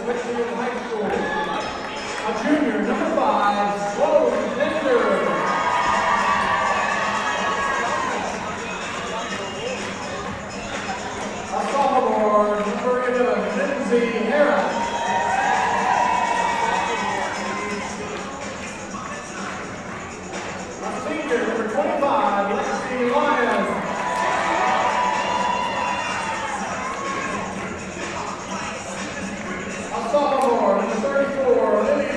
Whitfield High School. A junior, number 5, Sloan Bender. A sophomore, number 11, Lindsay Harris. A senior, number 25, Lexi Lyons. Sophomore, number 34, Lily Lee.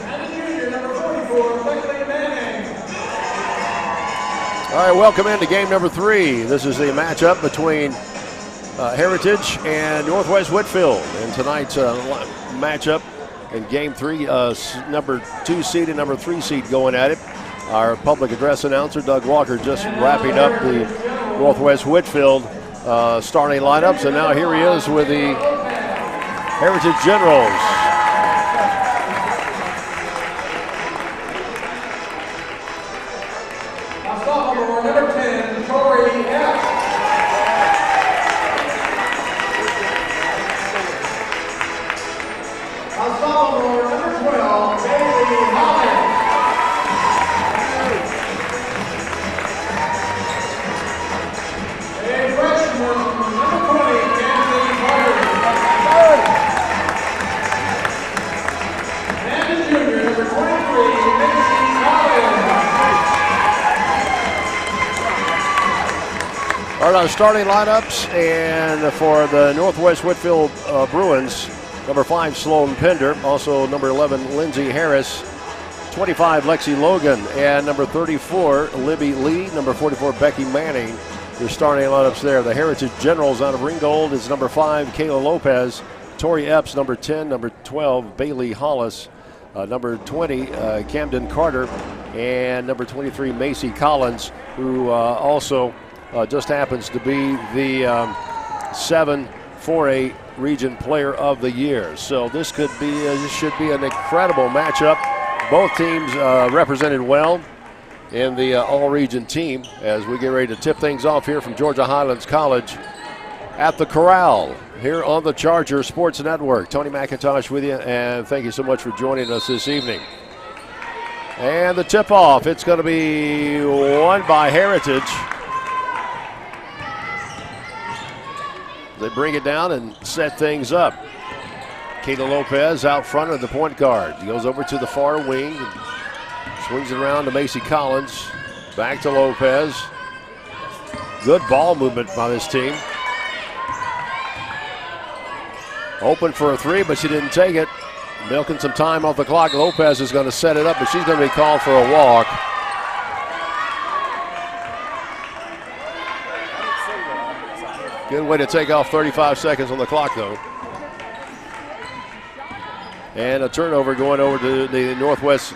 And a junior, number 44, Beckley Manning. All right, welcome into game number 3. This is the matchup between Heritage and Northwest Whitfield. In tonight's matchup in game 3, number 2 seed and number 3 seed going at it. Our public address announcer, Doug Walker, just wrapping up the Northwest Whitfield starting lineups, and now here he is with the Heritage Generals. A sophomore, number 10, Tori F. A sophomore, number 12, Bailey Holland. A freshman, number 20, Anthony Carter. And a junior, number 23, Macy Collins. All right, our starting lineups, and for the Northwest Whitfield Bruins, number 5, Sloan Pender, also number 11, Lindsay Harris, 25, Lexi Logan, and number 34, Libby Lee, number 44, Becky Manning. Your starting lineups there. The Heritage Generals out of Ringgold is number 5, Kayla Lopez, Tori Epps, number 10, number 12, Bailey Hollis, number 20, Camden Carter, and number 23, Macy Collins, who also just happens to be the 7-4A Region Player of the Year. So this should be an incredible matchup. Both teams represented well in the all-region team as we get ready to tip things off here from Georgia Highlands College at the Corral here on the Charger Sports Network. Tony McIntosh with you, and thank you so much for joining us this evening. And the tip-off, it's going to be won by Heritage. They bring it down and set things up. Kayla Lopez out front of the point guard. He goes over to the far wing and swings it around to Macy Collins. Back to Lopez. Good ball movement by this team. Open for a 3, but she didn't take it. Milking some time off the clock. Lopez is going to set it up, but she's going to be called for a walk. Good way to take off 35 seconds on the clock, though. And a turnover going over to the Northwest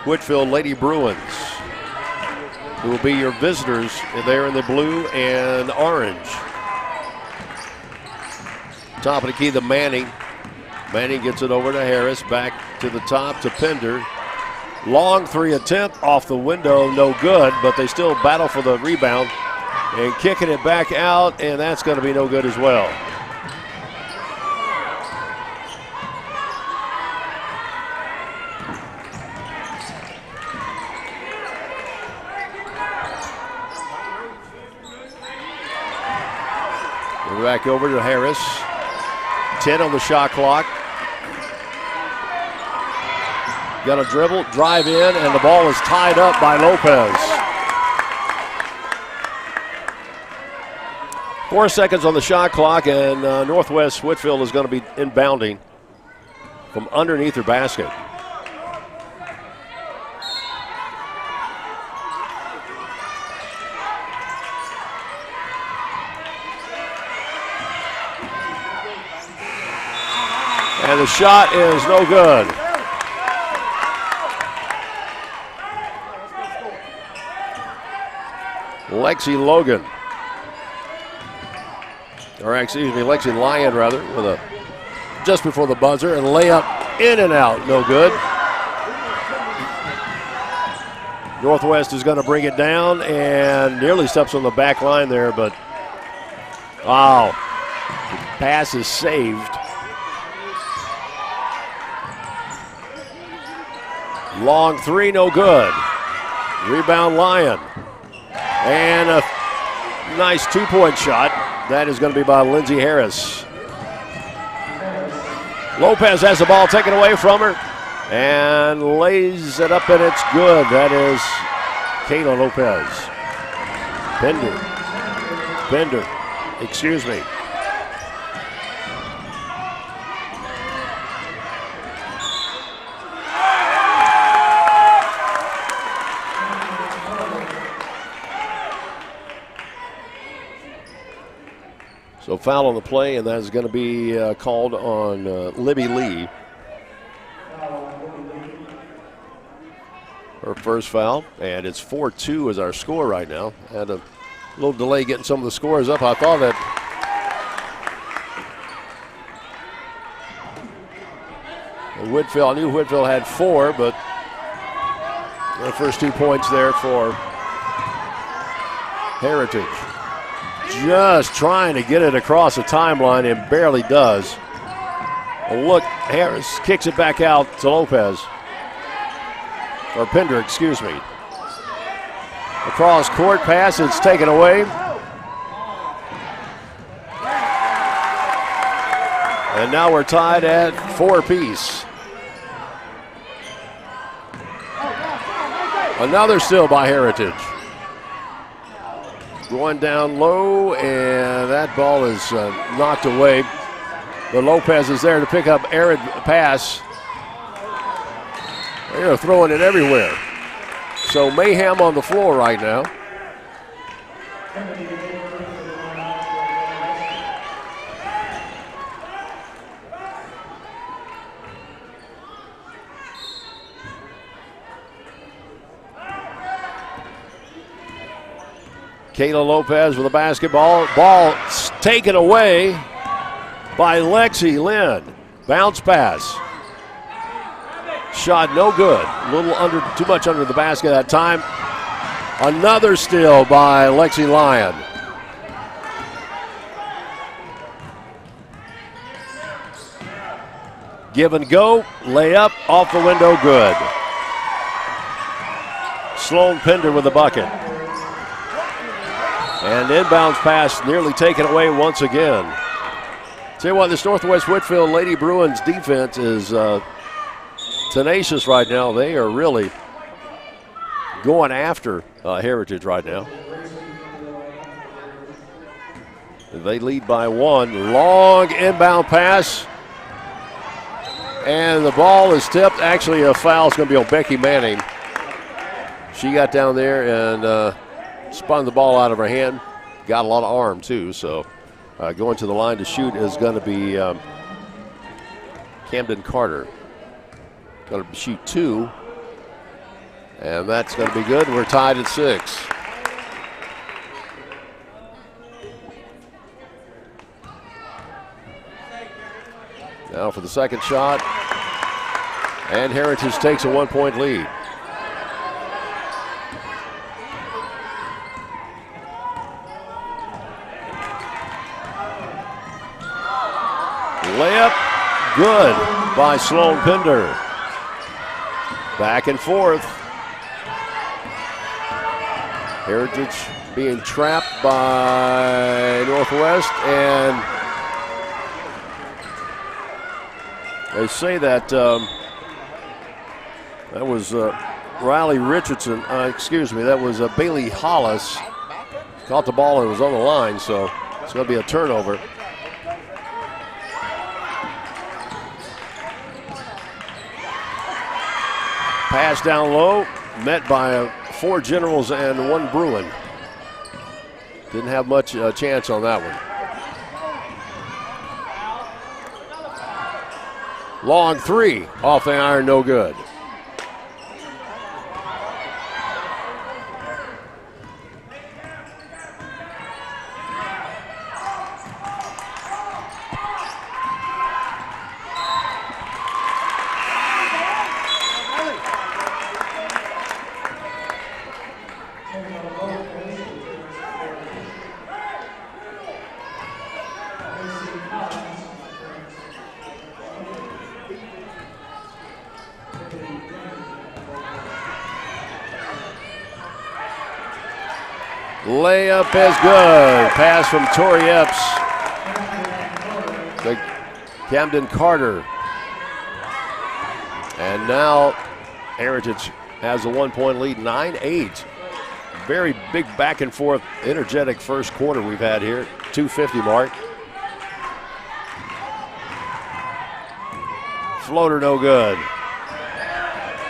Whitfield Lady Bruins, who will be your visitors there in the blue and orange. Top of the key, the Manning. Manning gets it over to Harris, back to the top to Pender. Long 3 attempt off the window, no good, but they still battle for the rebound. And kicking it back out, and that's going to be no good as well. We're back over to Harris. 10 on the shot clock. Got a dribble, drive in, and the ball is tied up by Lopez. 4 seconds on the shot clock, and Northwest Whitfield is going to be inbounding from underneath her basket. And the shot is no good. Lexi Logan. Or excuse me, Lexi Lyon rather, with a just before the buzzer, and layup in and out, no good. Northwest is going to bring it down and nearly steps on the back line there, but Wow. The pass is saved. Long three, no good. Rebound Lyon. And a nice two-point shot. That is going to be by Lindsey Harris. Lopez has the ball taken away from her and lays it up, and it's good. That is Kayla Lopez. Bender, excuse me. So foul on the play, and that is going to be called on Libby Lee. Her first foul, and it's 4-2 is our score right now. Had a little delay getting some of the scores up. I thought that Whitfield, I knew Whitfield had 4, but the first 2 points there for Heritage. Just trying to get it across the timeline and barely does. Look, Harris kicks it back out to Lopez. Or Pender, excuse me. Across court pass, it's taken away. And now we're tied at 4 apiece. Another steal by Heritage. Going down low, and that ball is knocked away. But Lopez is there to pick up errant pass. They're throwing it everywhere. So mayhem on the floor right now. Kayla Lopez with a basketball. Ball taken away by Lexi Lynn. Bounce pass. Shot no good. A little under, too much under the basket that time. Another steal by Lexi Lyon. Give and go. Layup off the window. Good. Sloan Pender with the bucket. And inbounds pass nearly taken away once again. Tell you what, this Northwest Whitfield Lady Bruins defense is tenacious right now. They are really going after Heritage right now. They lead by 1. Long inbound pass. And the ball is tipped. Actually, a foul is going to be on Becky Manning. She got down there and spun the ball out of her hand. Got a lot of arm, too. So going to the line to shoot is going to be Camden Carter. Going to shoot 2. And that's going to be good. We're tied at 6. Now for the second shot. And Heritage takes a 1-point lead. Layup, good by Sloan Pender. Back and forth. Heritage being trapped by Northwest, and they say that that was Riley Richardson, that was Bailey Hollis. Caught the ball and was on the line, so it's going to be a turnover. Pass down low, met by 4 Generals and 1 Bruin. Didn't have much chance on that one. Long 3 off the iron, no good. Layup is good. Pass from Tori Epps to Camden Carter. And now Heritage has a 1-point lead, 9-8. Very big back and forth, energetic first quarter we've had here, 2:50 mark. Floater no good.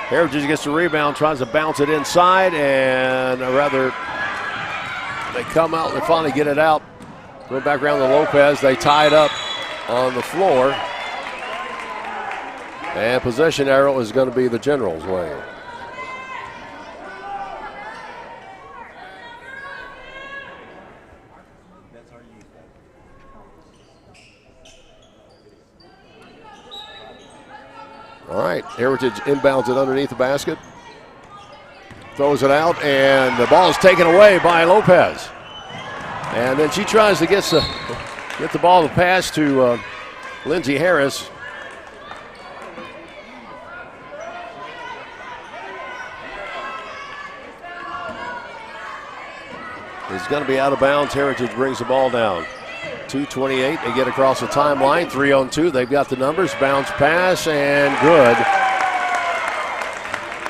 Heritage gets the rebound, tries to bounce it inside, and they come out, they finally get it out. Go back around to Lopez, they tie it up on the floor. And possession arrow is going to be the Generals' way. All right, Heritage inbounds it underneath the basket. Throws it out, and the ball is taken away by Lopez. And then she tries to get the ball to pass to Lindsey Harris. It's going to be out of bounds. Heritage brings the ball down. 2:28, they get across the timeline, 3-on-2, they've got the numbers, bounce pass, and good.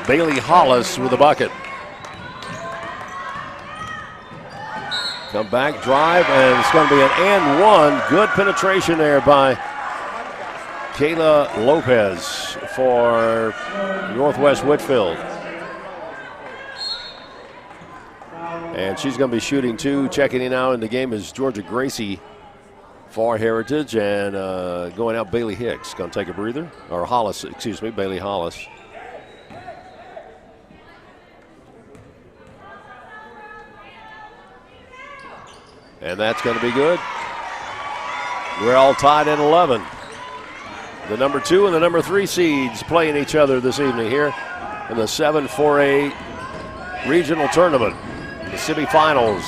Bailey Hollis with a bucket. Come back, drive, and it's going to be an and one. Good penetration there by Kayla Lopez for Northwest Whitfield. And she's going to be shooting two. Checking in now in the game is Georgia Gracie for Heritage, and going out Bailey Hicks. Going to take a breather, or Hollis, excuse me, Bailey Hollis. And that's going to be good. We're all tied at 11. The number 2 and the number 3 seeds playing each other this evening here in the 7-4A regional tournament, the semifinals.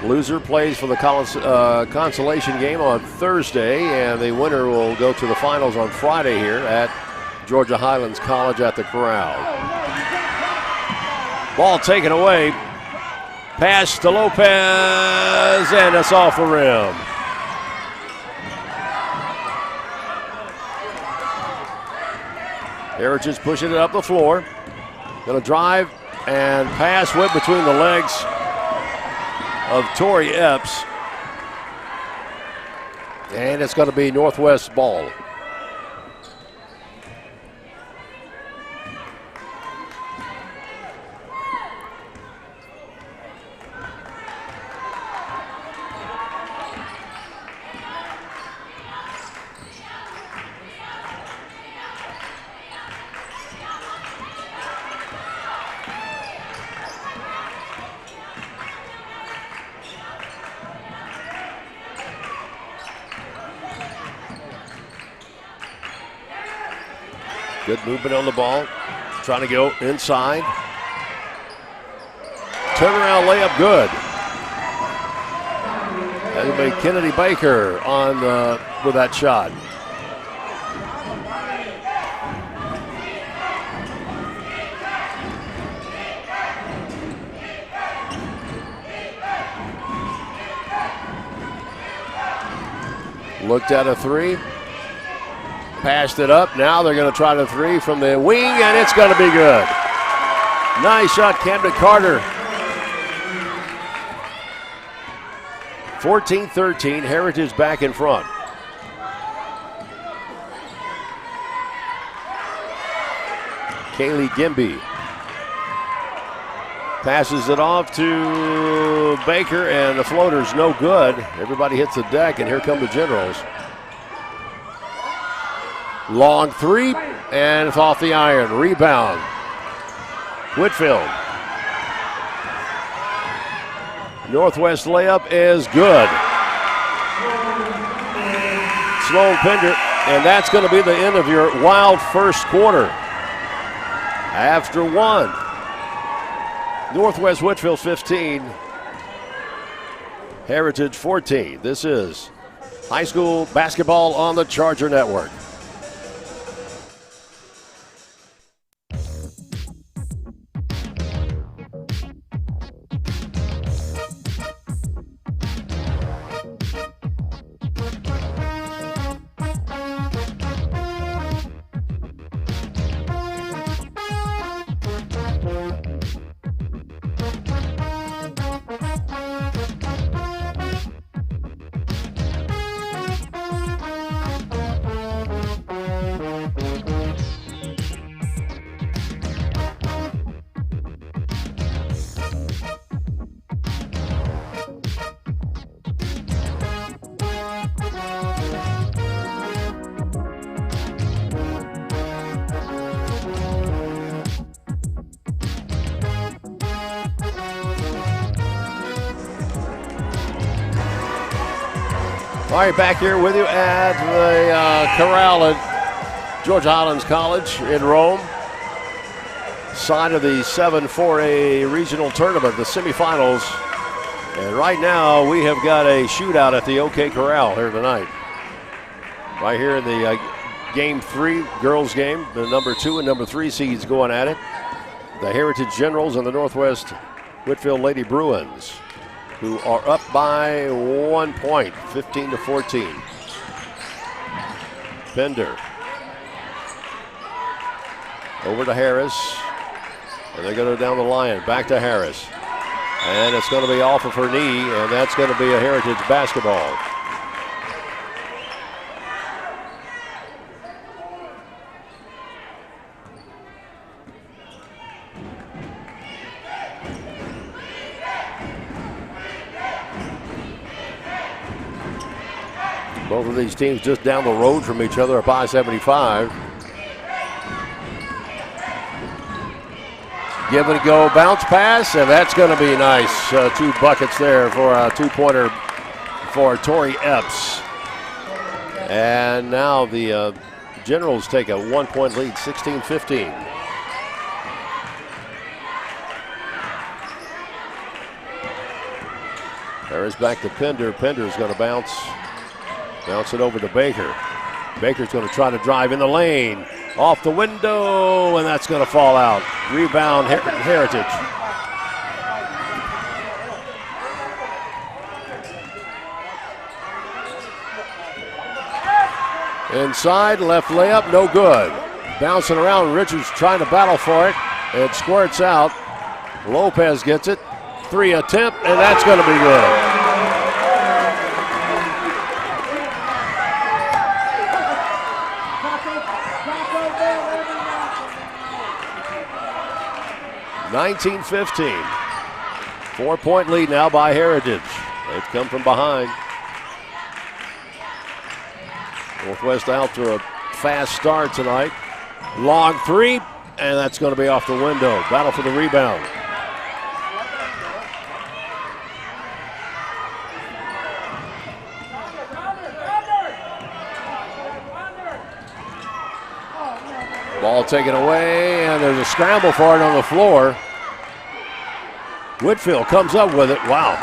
Loser plays for the consolation game on Thursday, and the winner will go to the finals on Friday here at Georgia Highlands College at the Corral. Ball taken away. Pass to Lopez, and it's off the rim. Heritage pushing it up the floor. Going to drive and pass went between the legs of Tori Epps. And it's going to be Northwest ball. Good movement on the ball. Trying to go inside. Turnaround layup good. That'll be Kennedy Baker on with that shot. Looked at a three. Passed it up. Now they're going to try the three from the wing, and it's going to be good. Nice shot, Camden Carter. 14-13, Heritage back in front. Kaylee Gimby passes it off to Baker, and the floater's no good. Everybody hits the deck, and here come the Generals. Long three, and it's off the iron. Rebound. Whitfield. Northwest layup is good. Sloan Pender, and that's going to be the end of your wild first quarter. After one. Northwest Whitfield 15. Heritage 14. This is high school basketball on the Charger Network. All right, back here with you at the corral at Georgia Highlands College in Rome. Side of the 7-4A regional tournament, the semifinals. And right now we have got a shootout at the OK Corral here tonight. Right here in the game 3 girls game, the number 2 and number 3 seeds going at it. The Heritage Generals and the Northwest Whitfield Lady Bruins, who are up by 1 point, 15-14. Pender. Over to Harris. And they're going to go down the line. Back to Harris. And it's going to be off of her knee, and that's going to be a Heritage basketball. Both of these teams just down the road from each other, up I-75. Give it a go, bounce pass, and that's going to be nice. 2 buckets there for a 2-pointer for Tori Epps. And now the Generals take a 1-point lead, 16-15. Harris back to Pender. Pender's going to bounce it over to Baker. Baker's going to try to drive in the lane. Off the window, and that's going to fall out. Rebound, Heritage. Inside, left layup, no good. Bouncing around, Richards trying to battle for it. It squirts out. Lopez gets it. 3 attempt, and that's going to be good. (19-15). 4-point lead now by Heritage. They've come from behind. Northwest out to a fast start tonight. Long 3, and that's going to be off the window. Battle for the rebound. Ball taken away, and there's a scramble for it on the floor. Whitfield comes up with it. Wow.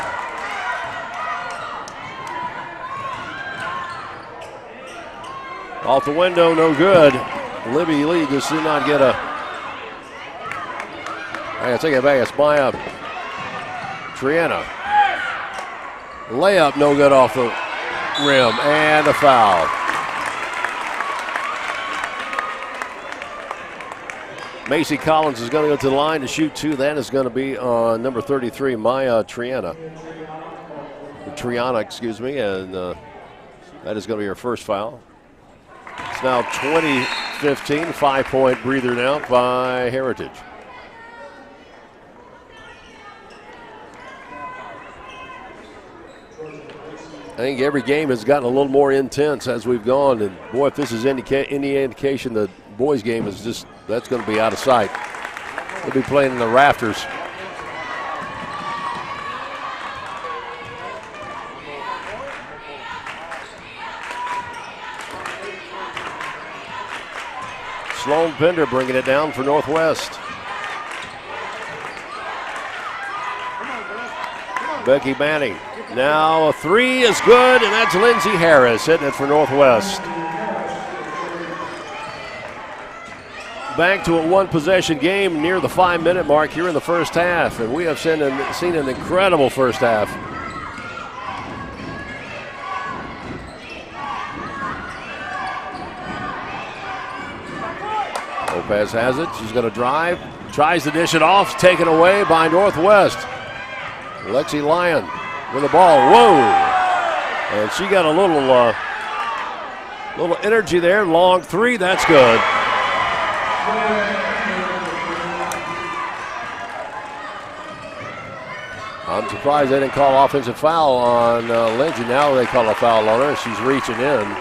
Off the window, no good. Libby Lee just did not get a. I gotta take it back. It's by Triana. Layup, no good off the rim, and a foul. Macy Collins is going to go to the line to shoot 2. That is going to be number 33, Maya Triana, excuse me, and that is going to be her first foul. It's now 20-15, 5-point breather now by Heritage. I think every game has gotten a little more intense as we've gone, and boy, if this is any indication, the boys' game is just, that's going to be out of sight. They'll be playing in the rafters. Sloan Pender bringing it down for Northwest. Becky Manning. Now a 3 is good, and that's Lindsey Harris hitting it for Northwest. Back to a 1-possession game near the 5-minute mark here in the first half, and we have seen an incredible first half. Lopez has it. She's going to drive, tries to dish it off, taken away by Northwest. Lexi Lyon with the ball. Whoa! And she got a little energy there. Long 3, that's good. I'm surprised they didn't call offensive foul on Lindsay. Now they call a foul on her. She's reaching in.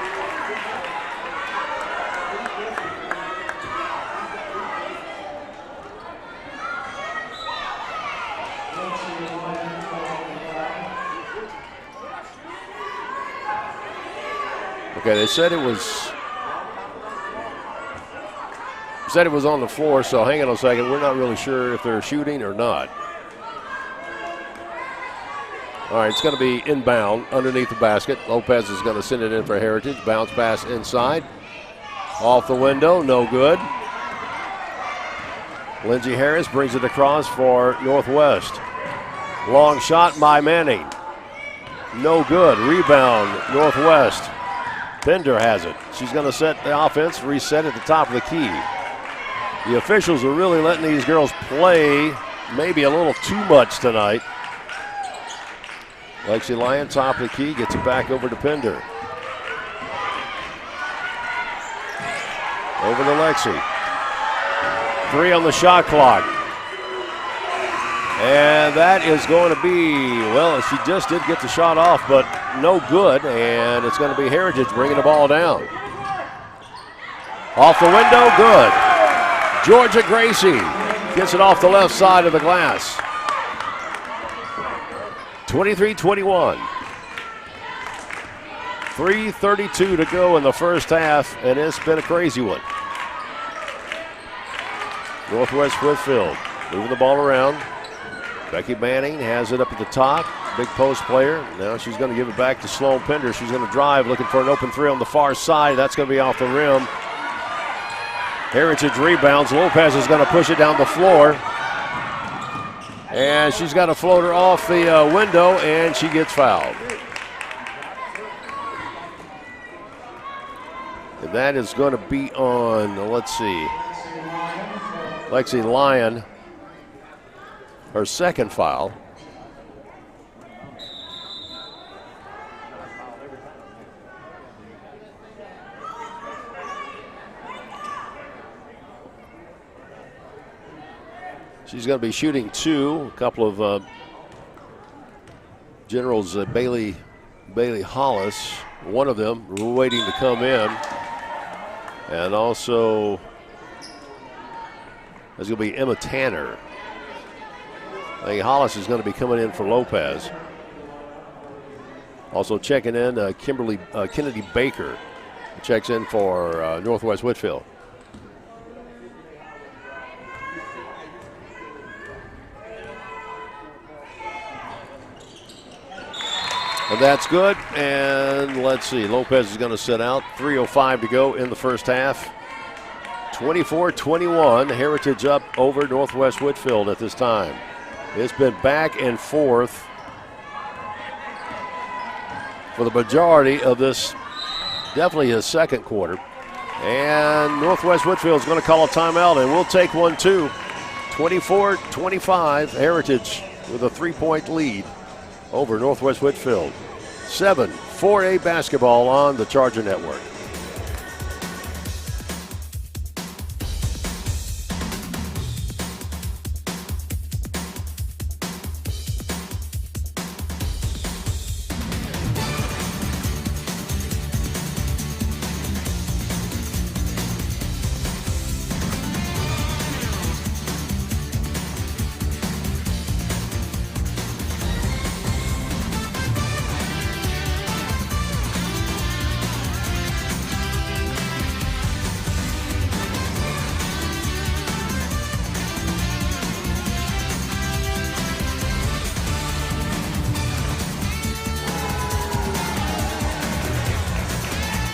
Okay, they said it was on the floor, so hang on a second. We're not really sure if they're shooting or not. All right, it's going to be inbound underneath the basket. Lopez is going to send it in for Heritage. Bounce pass inside. Off the window, no good. Lindsey Harris brings it across for Northwest. Long shot by Manning. No good. Rebound, Northwest. Bender has it. She's going to set the offense, reset at the top of the key. The officials are really letting these girls play maybe a little too much tonight. Lexi Lyon, top of the key, gets it back over to Pender. Over to Lexi. 3 on the shot clock. And that is going to be, well, she just did get the shot off, but no good. And it's going to be Heritage bringing the ball down. Off the window, good. Georgia Gracie gets it off the left side of the glass. 23-21. 3:32 to go in the first half, and it's been a crazy one. Northwest Whitfield moving the ball around. Becky Manning has it up at the top. Big post player. Now she's going to give it back to Sloan Pender. She's going to drive, looking for an open 3 on the far side. That's going to be off the rim. Heritage rebounds. Lopez is going to push it down the floor. And she's got a floater off the window, and she gets fouled. And that is going to be on, let's see, Lexi Lyon, her second foul. She's going to be shooting 2. A couple of Generals Bailey Hollis, one of them waiting to come in. And also, there's going to be Emma Tanner. I think Hollis is going to be coming in for Lopez. Also checking in, Kennedy Baker checks in for Northwest Whitfield. And that's good. And let's see, Lopez is going to sit out. 3:05 to go in the first half. 24-21, Heritage up over Northwest Whitfield at this time. It's been back and forth for the majority of this, definitely his second quarter. And Northwest Whitfield is going to call a timeout, and we'll take one too. 24-25, Heritage with a 3-point lead over Northwest Whitfield. 4A basketball on the Charger Network.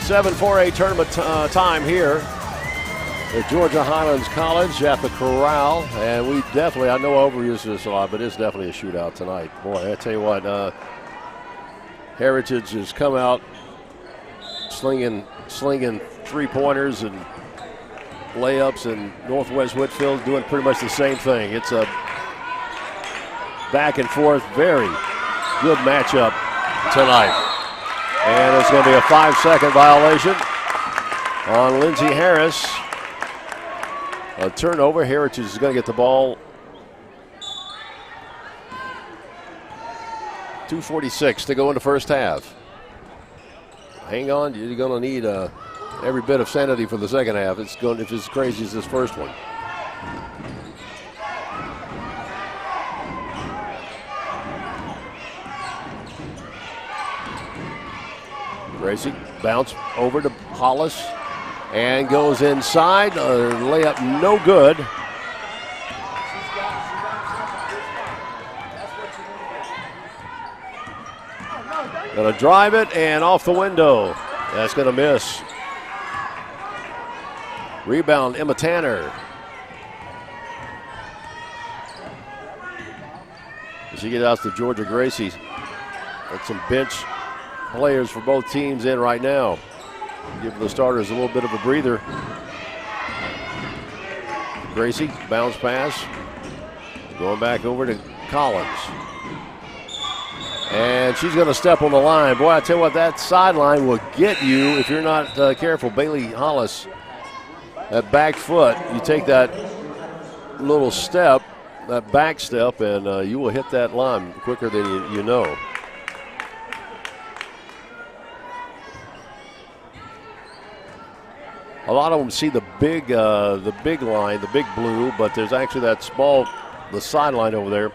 Seven 4A tournament time here at Georgia Highlands College at the Corral. And we definitely, I know I overuse this a lot, but it's definitely a shootout tonight. Boy, I tell you what, Heritage has come out slinging three-pointers and layups, and Northwest Whitfield doing pretty much the same thing. It's a back and forth, very good matchup tonight. And it's going to be a 5-second violation on Lindsey Harris. A turnover. Heritage is going to get the ball. 2:46 to go in the first half. Hang on, you're going to need every bit of sanity for the second half. It's going if it's as crazy as this first one. Gracie bounce over to Hollis and goes inside. Layup no good. Gonna drive it and off the window. That's gonna miss. Rebound, Emma Tanner. As she gets out to Georgia Gracie. Got some bench players for both teams in right now. Give the starters a little bit of a breather. Gracie, bounce pass. Going back over to Collins. And she's going to step on the line. Boy, I tell you what, that sideline will get you if you're not careful. Bailey Hollis, that back foot, you take that little step, that back step, and you will hit that line quicker than you know. A lot of them see the big line, the big blue, but there's actually that small, the sideline over there.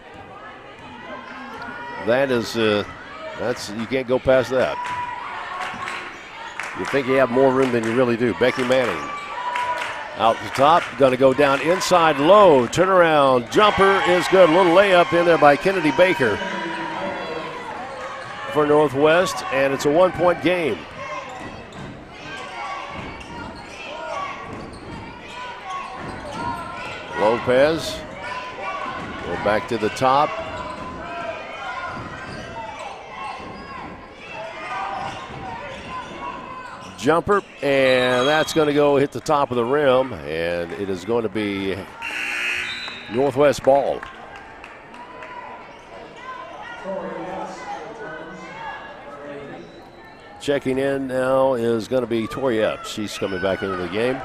That is, you can't go past that. You think you have more room than you really do. Becky Manning out the top, going to go down inside low. Turnaround jumper is good. A little layup in there by Kennedy Baker for Northwest, and it's a 1-point game. Lopez go back to the top. Jumper, and that's going to go hit the top of the rim, and it is going to be Northwest ball. Checking in now is going to be Tori Epps. She's coming back into the game.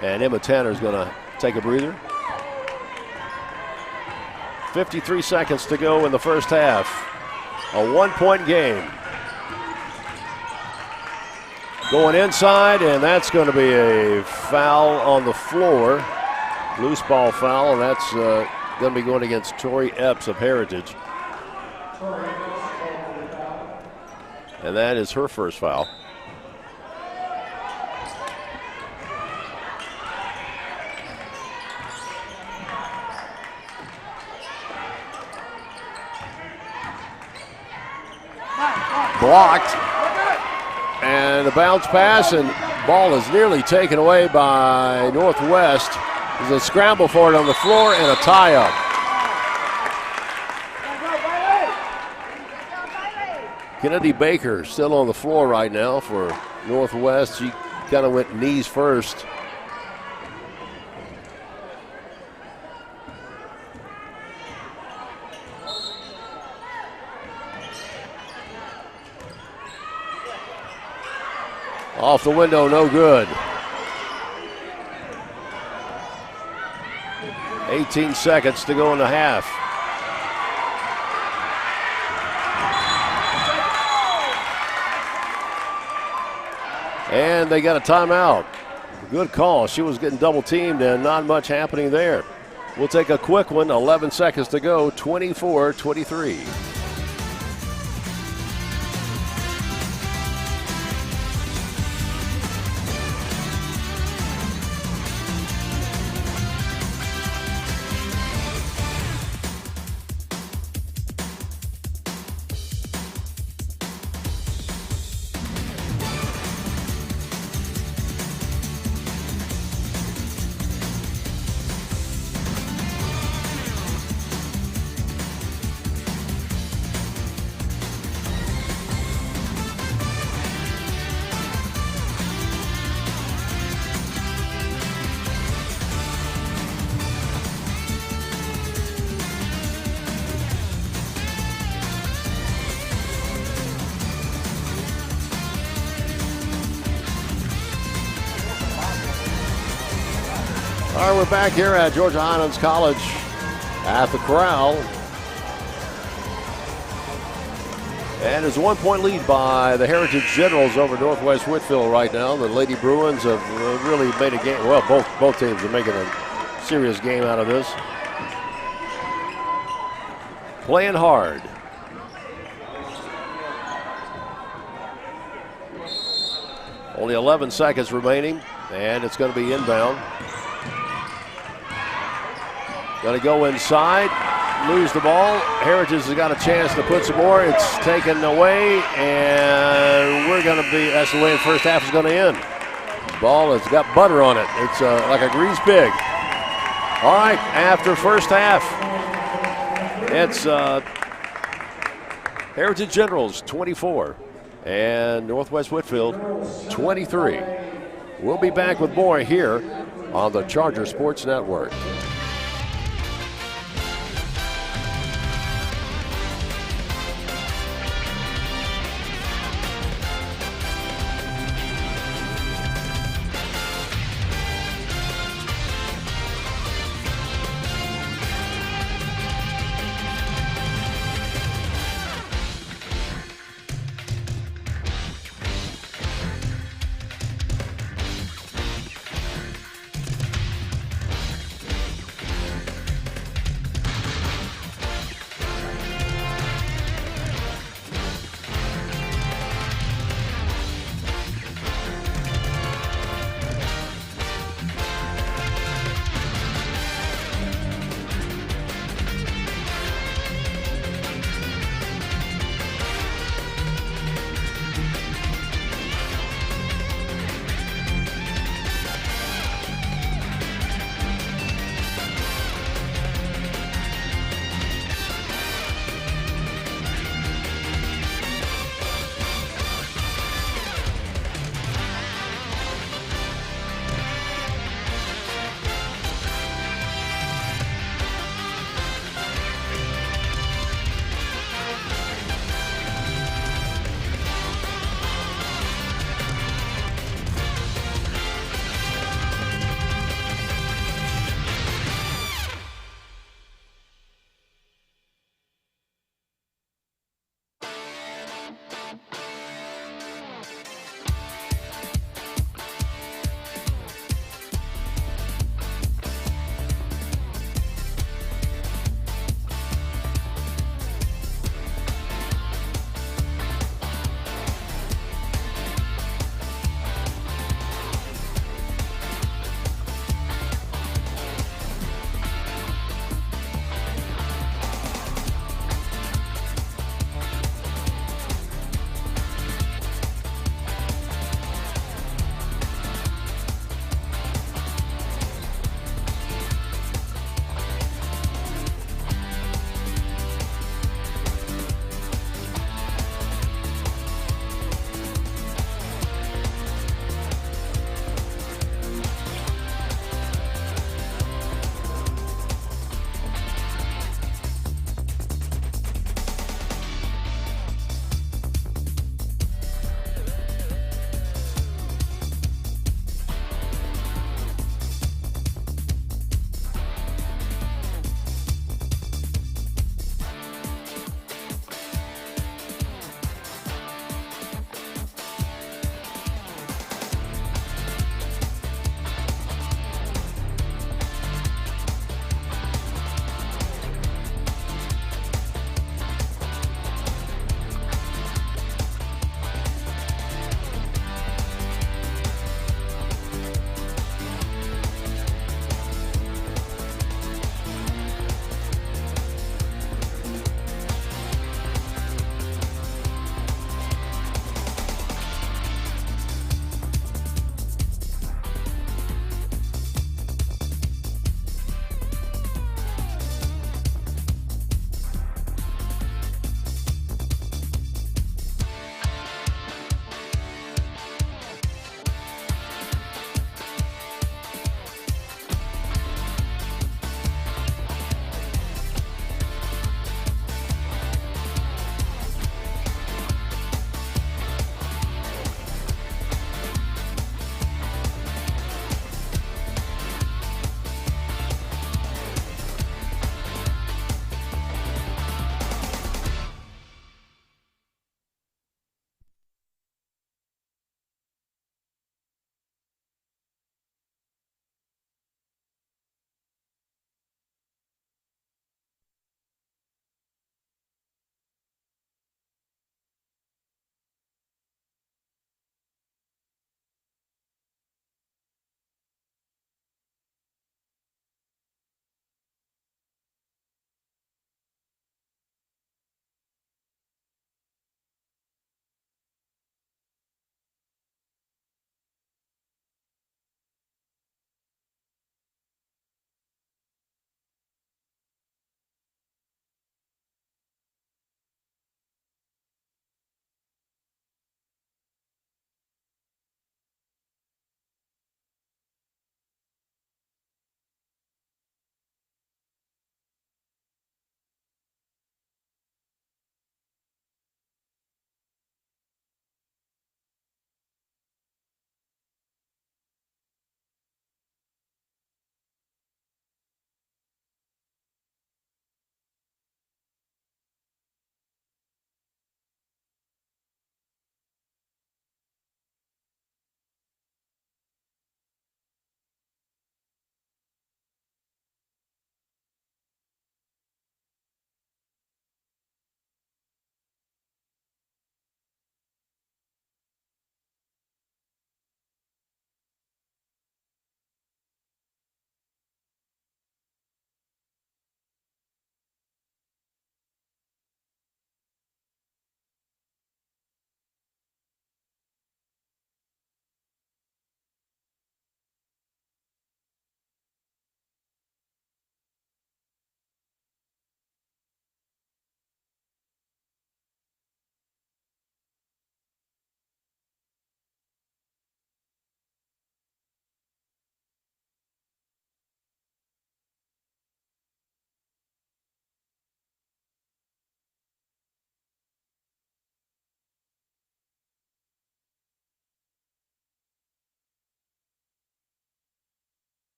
And Emma Tanner is going to take a breather. 53 seconds to go in the first half. A 1-point game. Going inside, and that's going to be a foul on the floor. Loose ball foul, and that's going to be going against Tori Epps of Heritage. And that is her first foul. Blocked. And a bounce pass, and ball is nearly taken away by Northwest. There's a scramble for it on the floor and a tie-up. Kennedy Baker still on the floor right now for Northwest. She kind of went knees first. Off the window, no good. 18 seconds to go in the half. And they got a timeout. Good call. She was getting double teamed and not much happening there. We'll take a quick one. 11 seconds to go, 24-23. All right, we're back here at Georgia Highlands College at the Corral. And there's a 1-point lead by the Heritage Generals over Northwest Whitfield right now. The Lady Bruins have really made a game. Well, both teams are making a serious game out of this. Playing hard. Only 11 seconds remaining, and it's going to be inbound. Going to go inside, lose the ball. Heritage has got a chance to put some more. It's taken away, and we're going to be, that's the way the first half is going to end. Ball has got butter on it. It's like a greased pig. All right, after first half, it's Heritage Generals 24 and Northwest Whitfield 23. We'll be back with more here on the Charger Sports Network.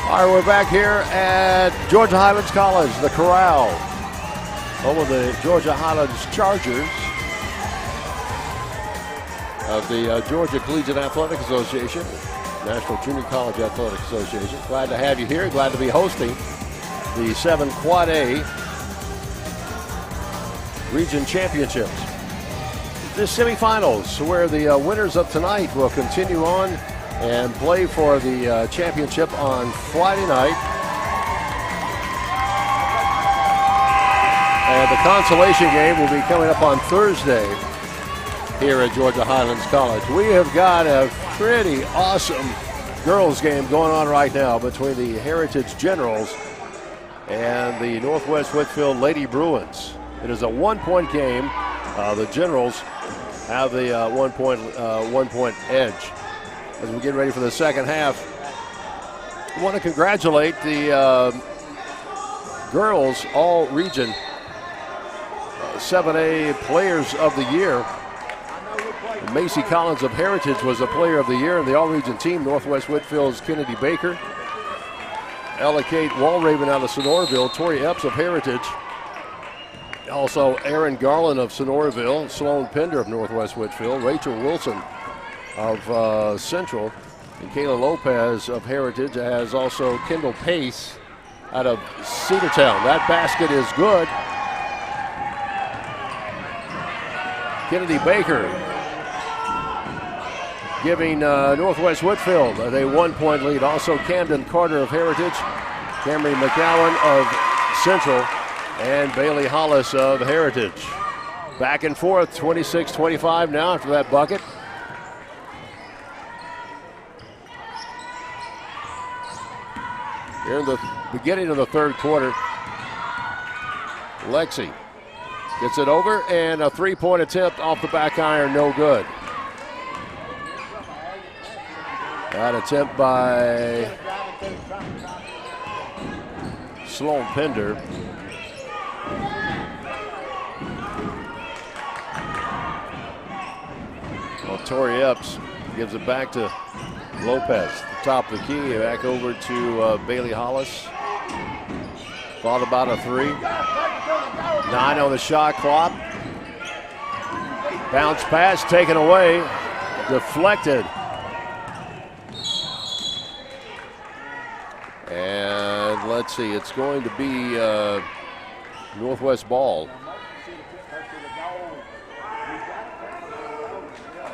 All right, we're back here at Georgia Highlands College, the Corral, home of the Georgia Highlands Chargers of the Georgia Collegiate Athletic Association, National Junior College Athletic Association. Glad to have you here. Glad to be hosting the 7 Quad A Region Championships. The semifinals, where the winners of tonight will continue on and play for the championship on Friday night. And the consolation game will be coming up on Thursday here at Georgia Highlands College. We have got a pretty awesome girls game going on right now between the Heritage Generals and the Northwest Whitfield Lady Bruins. It is a 1-point game. The Generals have the 1 point edge. As we get ready for the second half, I want to congratulate the girls all-region 7A Players of the Year. Macy Collins of Heritage was a Player of the Year in the all-region team. Northwest Whitfield's Kennedy Baker. Ella Kate Walraven out of Sonoraville. Tori Epps of Heritage. Also Aaron Garland of Sonoraville. Sloan Pender of Northwest Whitfield. Rachel Wilson of Central, and Kayla Lopez of Heritage, as also Kendall Pace out of Cedartown. That basket is good. Kennedy Baker giving Northwest Whitfield a 1-point lead. Also Camden Carter of Heritage, Camry McGowan of Central, and Bailey Hollis of Heritage. Back and forth, 26-25 now after that bucket. Here in the beginning of the third quarter, Lexi gets it over, and a 3-point attempt off the back iron, no good. That attempt by Sloan Pender. Well, Tori Epps gives it back to Lopez. Top of the key, back over to Bailey Hollis. Thought about a 3. 9 on the shot clock. Bounce pass taken away. Deflected. And let's see, it's going to be Northwest ball.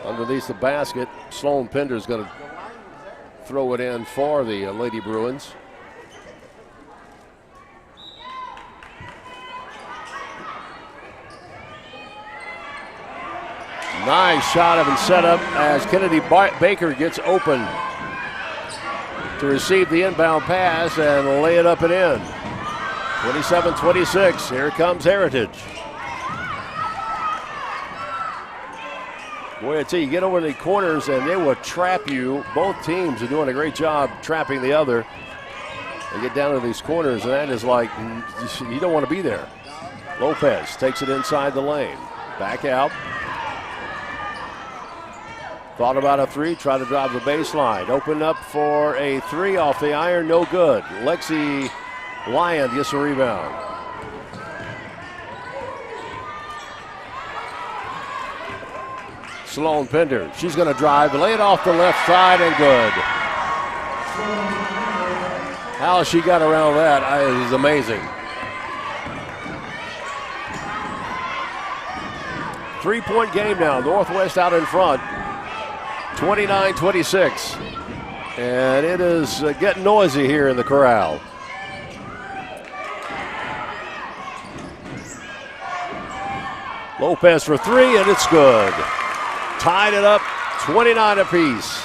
Underneath the basket, Sloan Pender is going to throw it in for the Lady Bruins. Nice shot of and set up as Kennedy Baker gets open to receive the inbound pass and lay it up and in. 27-26, here comes Heritage. Boy, I tell you, get over the corners and they will trap you. Both teams are doing a great job trapping the other. They get down to these corners, and that is like, you don't want to be there. Lopez takes it inside the lane. Back out. Thought about a 3, tried to drive the baseline. Open up for a 3 off the iron, no good. Lexi Lyon gets a rebound. Sloan Pender, she's going to drive, lay it off the left side, and good. How she got around that is amazing. 3-point game now, Northwest out in front, 29-26. And it is getting noisy here in the Corral. Lopez for 3, and it's good. Tied it up, 29 apiece.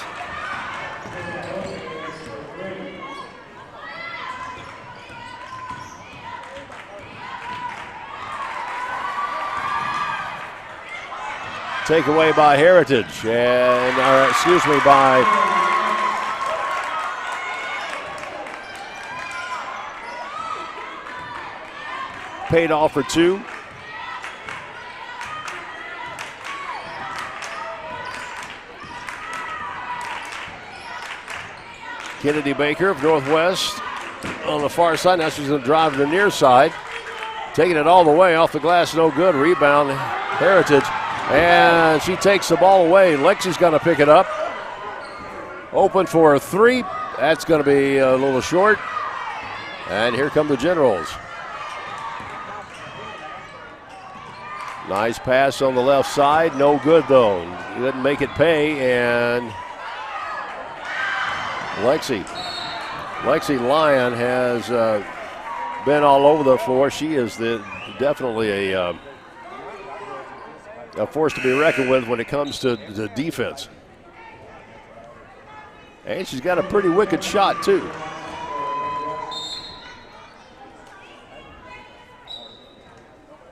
Takeaway by Heritage, and by paid off for 2. Kennedy Baker of Northwest on the far side. Now she's going to drive to the near side. Taking it all the way off the glass, no good. Rebound, Heritage. And she takes the ball away. Lexi's going to pick it up. Open for a three. That's going to be a little short. And here come the Generals. Nice pass on the left side. No good, though. Didn't make it pay. And Lexi Lyon has been all over the floor. She is definitely a force to be reckoned with when it comes to the defense. And she's got a pretty wicked shot, too.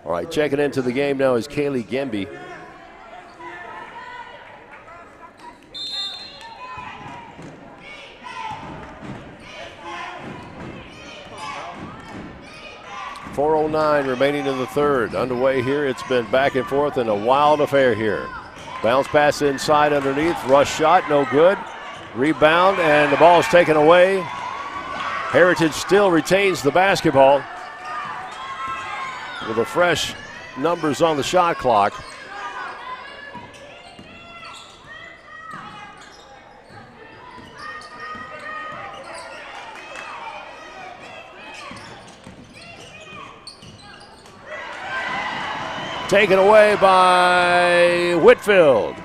All right, checking into the game now is Kaylee Gemby. .409 remaining in the third. Underway here. It's been back and forth in a wild affair here. Bounce pass inside underneath. Rush shot, no good. Rebound, and the ball is taken away. Heritage still retains the basketball with the fresh numbers on the shot clock. Taken away by Whitfield.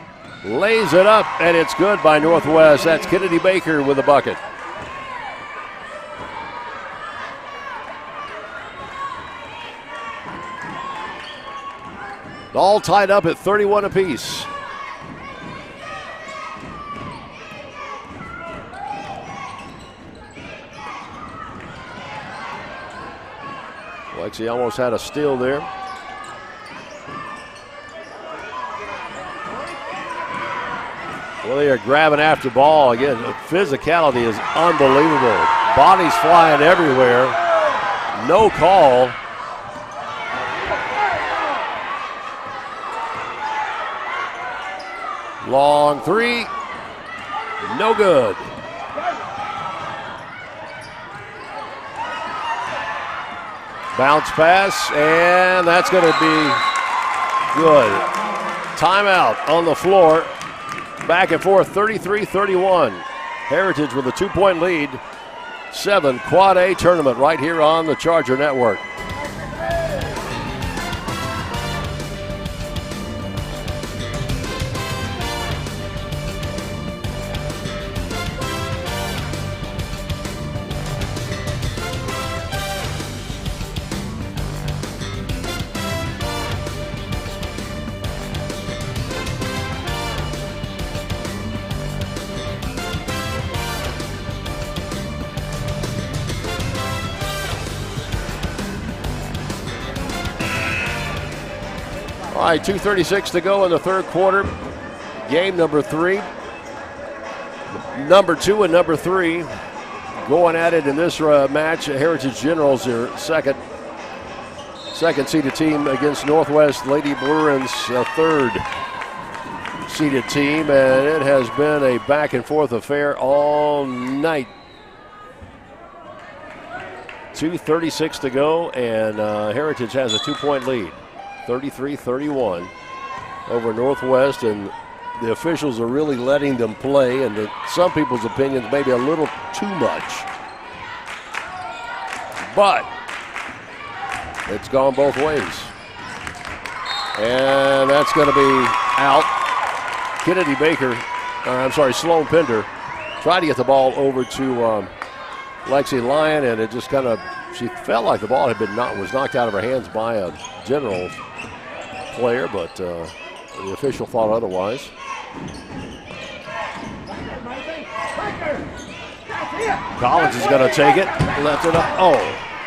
Lays it up, and it's good by Northwest. That's Kennedy Baker with a bucket. All tied up at 31 apiece. Lexi almost had a steal there. Well, they are grabbing after ball. Again, the physicality is unbelievable. Bodies flying everywhere. No call. Long three. No good. Bounce pass, and that's going to be good. Timeout on the floor. Back and forth, 33-31. Heritage with a 2-point lead. 7 Quad A tournament right here on the Charger Network. All right, 2:36 to go in the third quarter. Game number 3. Number 2 and number 3 going at it in this match. Heritage Generals, their second seeded team against Northwest Lady Bruins, a third seeded team, and it has been a back and forth affair all night. 2:36 to go, and Heritage has a 2-point lead. 33-31 over Northwest, and the officials are really letting them play, and some people's opinions maybe a little too much. But it's gone both ways. And that's going to be out. Kennedy Baker, Sloan Pender tried to get the ball over to Lexi Lyon, and it just kind of, she felt like the ball was knocked out of her hands by a General player, but the official thought otherwise. Collins is going to take it, left it up,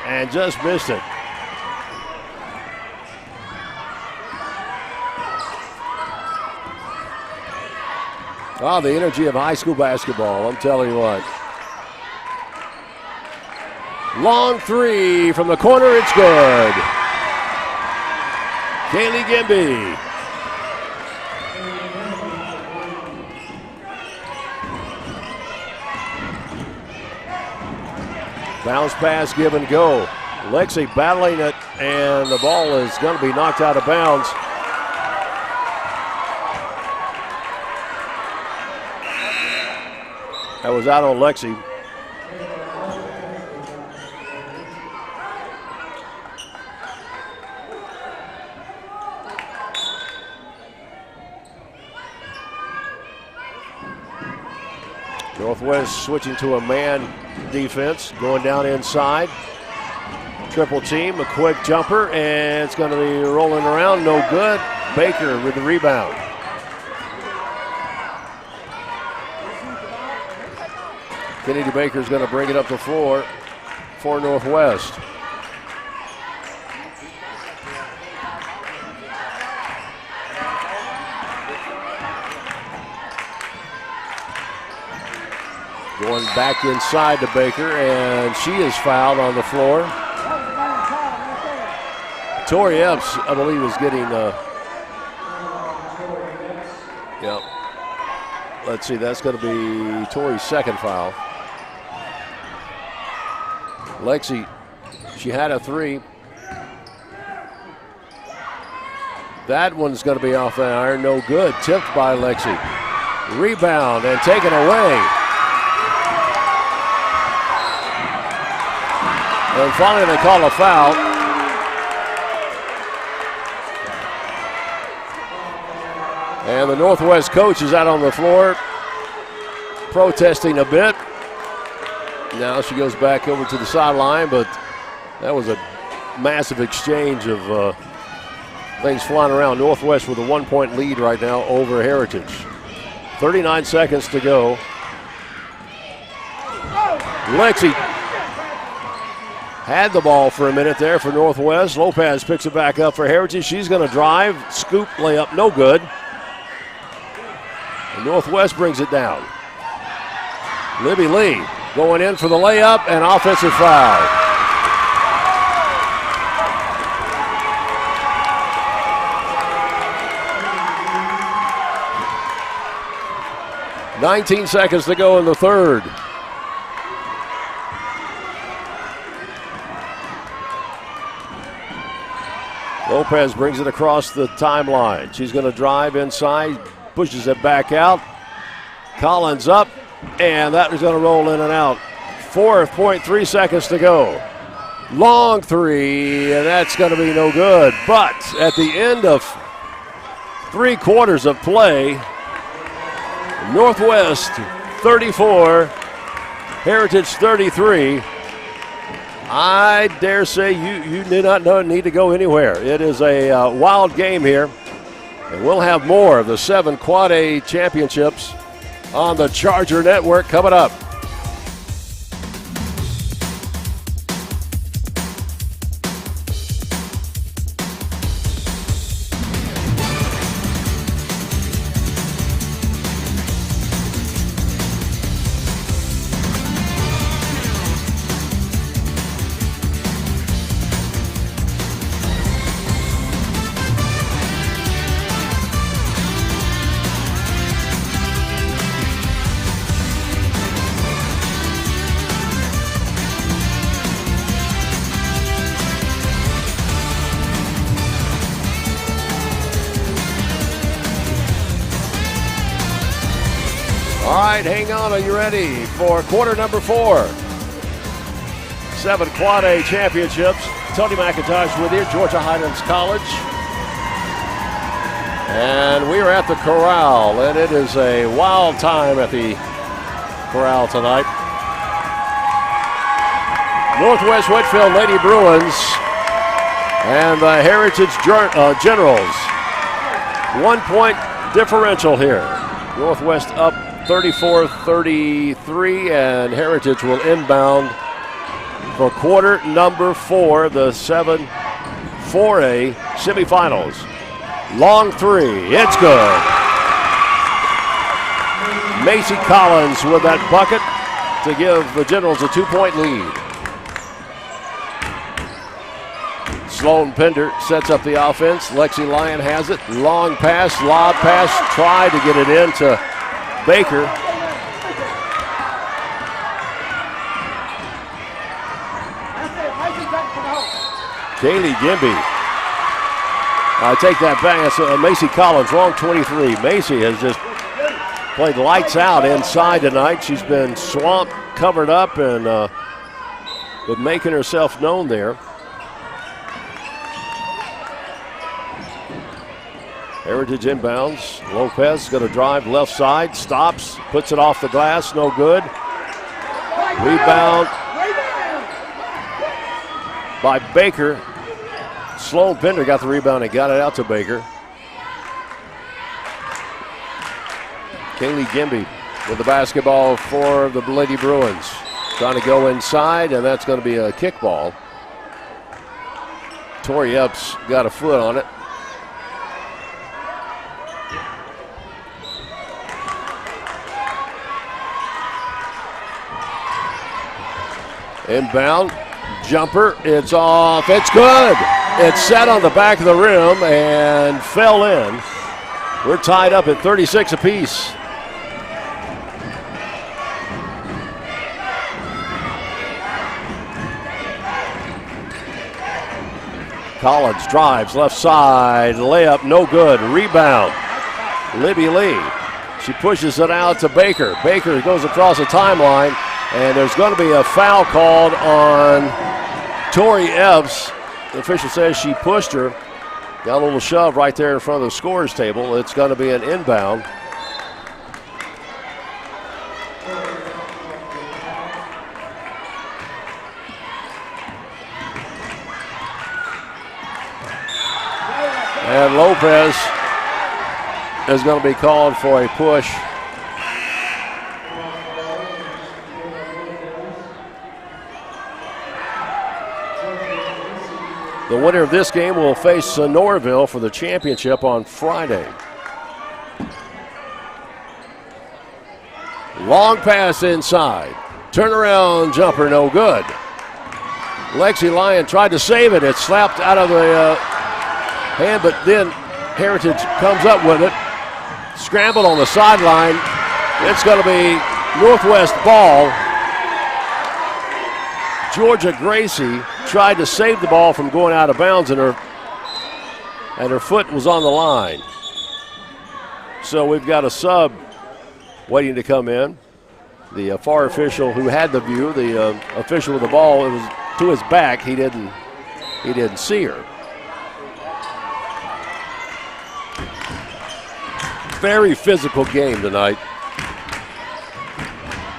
and just missed it. The energy of high school basketball, I'm telling you what. Long three from the corner, it's good. Kaylee Gemby. Bounce pass, give and go. Lexi battling it, and the ball is going to be knocked out of bounds. That was out on Lexi. Northwest switching to a man defense, going down inside. Triple team, a quick jumper, and it's going to be rolling around, no good. Baker with the rebound. Kennedy Baker's going to bring it up the floor for Northwest. Going back inside to Baker, and she is fouled on the floor. Tori Epps, I believe, is getting yep. Let's see, that's going to be Tori's second foul. Lexi, she had a three. That one's going to be off the iron, no good. Tipped by Lexi. Rebound and taken away. And finally they call a foul. And the Northwest coach is out on the floor protesting a bit. Now she goes back over to the sideline, but that was a massive exchange of things flying around. Northwest with a 1-point lead right now over Heritage. 39 seconds to go. Lexi had the ball for a minute there for Northwest. Lopez picks it back up for Heritage. She's going to drive, scoop, layup, no good. And Northwest brings it down. Libby Lee going in for the layup and offensive foul. "19 seconds to go in the third. Lopez brings it across the timeline. She's going to drive inside, pushes it back out. Collins up, and that is going to roll in and out. 4.3 seconds to go. Long three, and that's going to be no good. But at the end of 3 quarters of play, Northwest 34, Heritage 33. I dare say you do not need to go anywhere. It is a wild game here. And we'll have more of the 7 Quad A championships on the Charger Network coming up. All right, hang on. Are you ready for quarter number 4? 7 Quad A championships. Tony McIntosh with you, Georgia Highlands College. And we are at the Corral, and it is a wild time at the Corral tonight. Northwest Whitfield Lady Bruins and the Heritage Generals. 1-point differential here. Northwest up 34-33, and Heritage will inbound for quarter number 4, the 7 4A semifinals. Long three, it's good. Macy Collins with that bucket to give the Generals a 2-point lead. Sloan Pender sets up the offense. Lexi Lyon has it. Long pass, lob pass, tried to get it into Baker. Kaylee Gimby. I take that back. That's Macy Collins, wrong 23. Macy has just played lights out inside tonight. She's been swamped, covered up, and been making herself known there. Heritage inbounds. Lopez is going to drive left side, stops, puts it off the glass, no good. Rebound by Baker. Sloan Pender got the rebound and got it out to Baker. Kaylee Gimby with the basketball for the Lady Bruins. Trying to go inside, and that's going to be a kickball. Tori Epps got a foot on it. Inbound, jumper, it's off, it's good. It sat on the back of the rim and fell in. We're tied up at 36 apiece. Collins drives left side, layup no good, rebound. Libby Lee, she pushes it out to Baker. Baker goes across the timeline, and there's going to be a foul called on Tori Epps. The official says she pushed her. Got a little shove right there in front of the scorer's table. It's going to be an inbound. And Lopez is going to be called for a push. The winner of this game will face Sonoraville for the championship on Friday. Long pass inside. Turnaround jumper, no good. Lexi Lyon tried to save it. It slapped out of the hand, but then Heritage comes up with it. Scrambled on the sideline. It's going to be Northwest ball. Georgia Gracie tried to save the ball from going out of bounds, and her foot was on the line. So we've got a sub waiting to come in. The FAR official who had the view, the official with the ball, it was to his back. He didn't see her. Very physical game tonight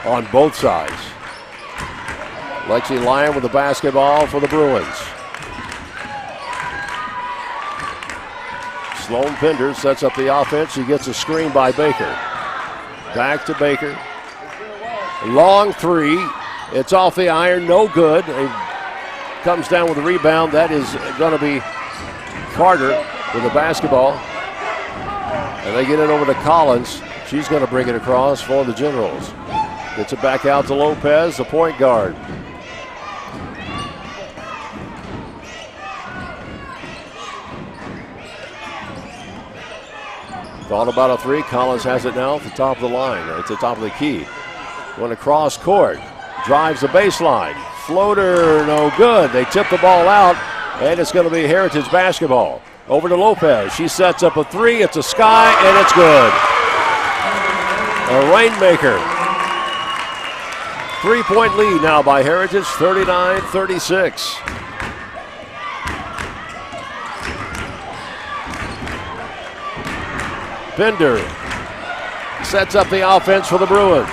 on both sides. Lexi Lyon with the basketball for the Bruins. Sloan Pender sets up the offense. He gets a screen by Baker. Back to Baker. Long three. It's off the iron, no good. He comes down with a rebound. That is going to be Carter with the basketball. And they get it over to Collins. She's going to bring it across for the Generals. Gets it back out to Lopez, the point guard. Thought about a three. Collins has it now at the top of the line, at the top of the key. Going across court. Drives the baseline. Floater, no good. They tip the ball out, and it's going to be Heritage basketball. Over to Lopez. She sets up a three. It's a sky, and it's good. A rainmaker. 3-point lead now by Heritage, 39-36. Pender sets up the offense for the Bruins.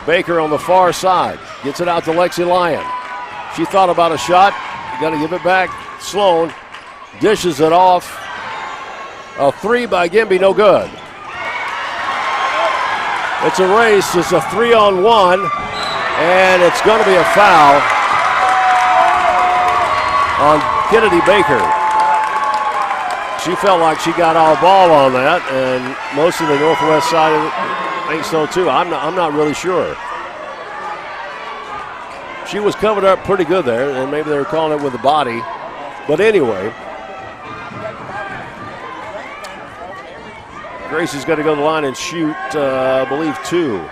Baker on the far side. Gets it out to Lexi Lyon. She thought about a shot. Got to give it back. Sloan dishes it off. A three by Gimby, no good. It's a race. It's a 3-on-1, and it's going to be a foul on Kennedy Baker. She felt like she got all ball on that, and most of the Northwest side of it thinks so too. I'm not really sure. She was covered up pretty good there, and maybe they were calling it with the body. But anyway, Gracie's got to go to the line and shoot, I believe, two.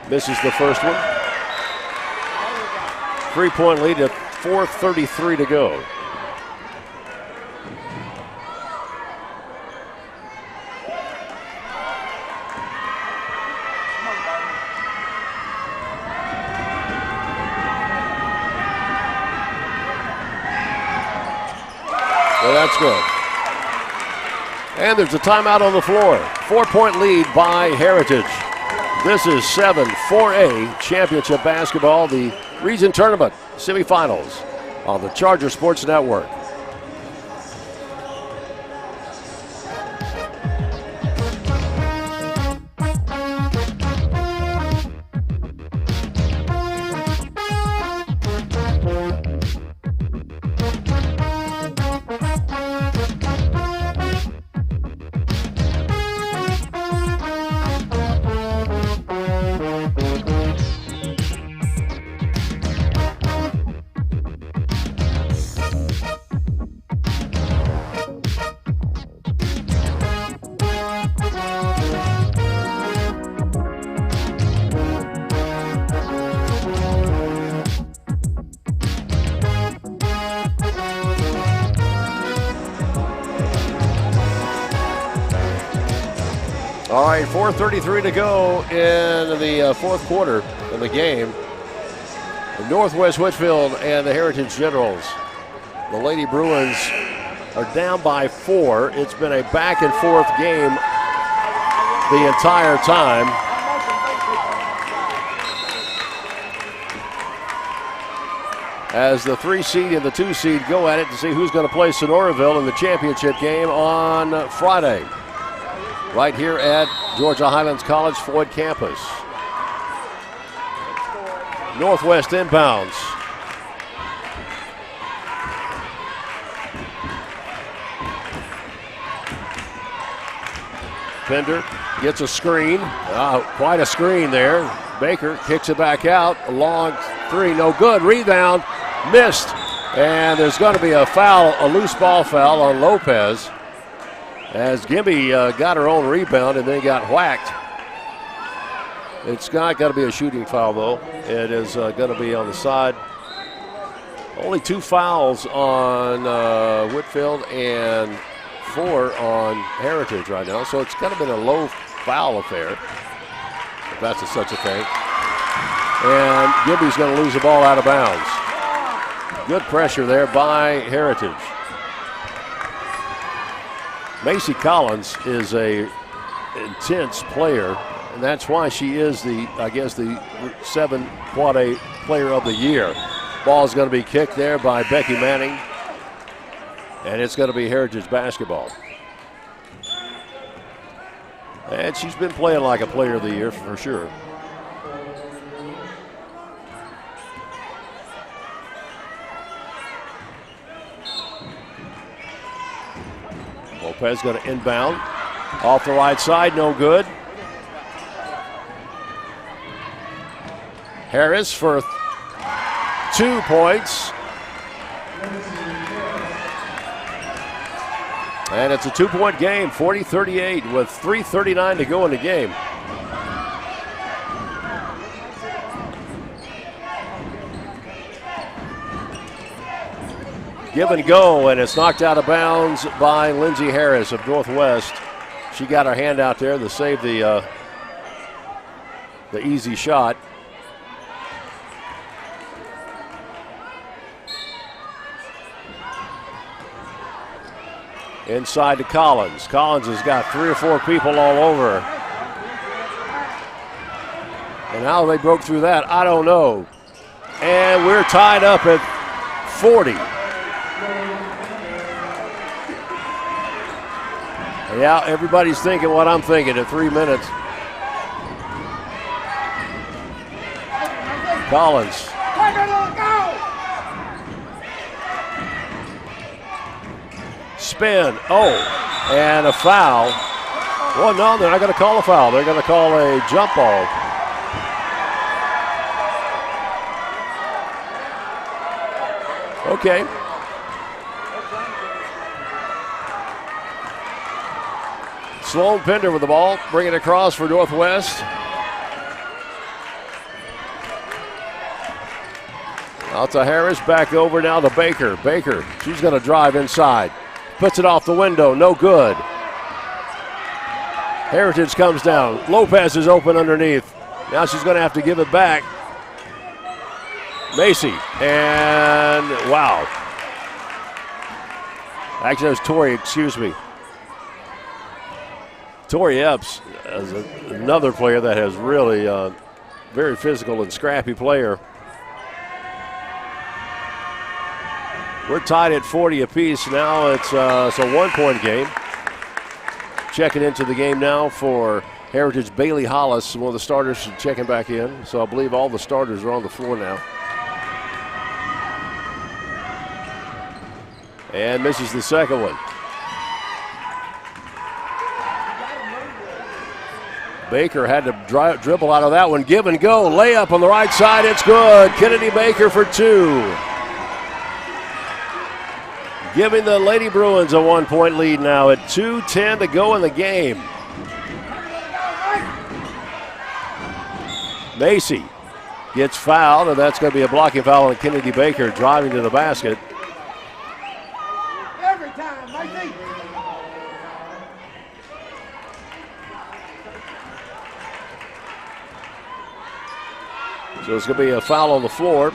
Misses the first one. 3-point lead at 4:33 to go. Well, that's good. And there's a timeout on the floor. 4-point lead by Heritage. This is 7-4A championship basketball, the region tournament semifinals on the Charger Sports Network. All right, 4:33 to go in the fourth quarter of the game. Northwest Whitfield and the Heritage Generals. The Lady Bruins are down by 4. It's been a back and forth game the entire time. As the 3 seed and the 2 seed go at it to see who's going to play Sonoraville in the championship game on Friday, right here at Georgia Highlands College Floyd campus. Northwest inbounds. Pender gets a screen. Quite a screen there. Baker kicks it back out. A long 3, no good. Rebound, missed. And there's going to be a foul, a loose ball foul on Lopez, as Gimby got her own rebound and then got whacked. It's not going to be a shooting foul, though. It is going to be on the side. Only 2 fouls on Whitfield and 4 on Heritage right now. So it's kind of been a low foul affair, if that's such a thing. And Gimby's going to lose the ball out of bounds. Good pressure there by Heritage. Macy Collins is a intense player, and that's why she is the 7 Quad A Player of the Year. Ball is going to be kicked there by Becky Manning, and it's going to be Heritage basketball. And she's been playing like a Player of the Year for sure. Lopez going to inbound. Off the right side, no good. Harris for 2 points. And it's a 2-point game, 40-38 with 3:39 to go in the game. Give and go, and it's knocked out of bounds by Lindsay Harris of Northwest. She got her hand out there to save the easy shot. Inside to Collins. Collins has got 3 or 4 people all over. And how they broke through that, I don't know. And we're tied up at 40. Yeah, everybody's thinking what I'm thinking at 3 minutes. Collins. Spin. Oh, and a foul. Well, no, they're not going to call a foul. They're going to call a jump ball. Okay. Sloan Pender with the ball, bringing it across for Northwest. Out to Harris, back over now to Baker. Baker, she's going to drive inside. Puts it off the window, no good. Heritage comes down. Lopez is open underneath. Now she's going to have to give it back. Macy, and wow. Actually, that was Tori, excuse me. Tori Epps is another player that has really very physical and scrappy player. We're tied at 40 apiece. Now it's a 1-point game. Checking into the game now for Heritage, Bailey Hollis, one of the starters, checking back in. So I believe all the starters are on the floor now. And misses the second one. Baker had to dribble out of that one. Give and go. Layup on the right side. It's good. Kennedy Baker for 2. Giving the Lady Bruins a 1-point lead now at 2:10 to go in the game. Macy gets fouled, and that's going to be a blocking foul on Kennedy Baker driving to the basket. Every time, Macy. So it's going to be a foul on the floor.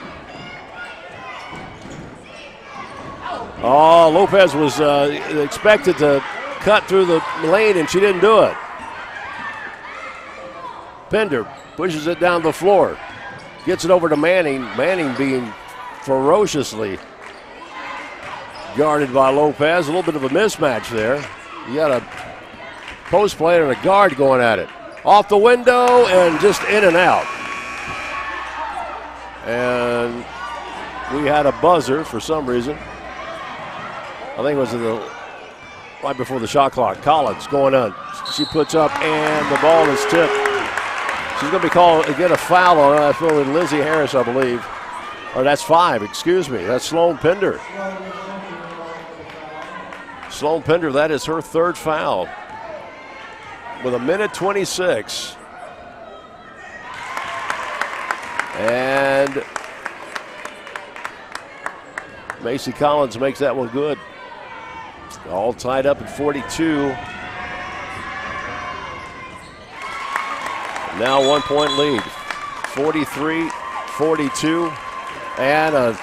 Oh, Lopez was expected to cut through the lane, and she didn't do it. Pender pushes it down the floor. Gets it over to Manning. Manning being ferociously guarded by Lopez. A little bit of a mismatch there. You got a post player and a guard going at it. Off the window and just in and out. And we had a buzzer for some reason. I think it was right before the shot clock. Collins going on. She puts up and the ball is tipped. She's going to be called, get a foul on her. I feel with Lindsay Harris, I believe. Or that's 5, excuse me. That's Sloan Pender. Sloan Pender, that is her 3rd foul. With 1:26. And Macy Collins makes that one good. All tied up at 42. Now 1-point lead. 43-42. And a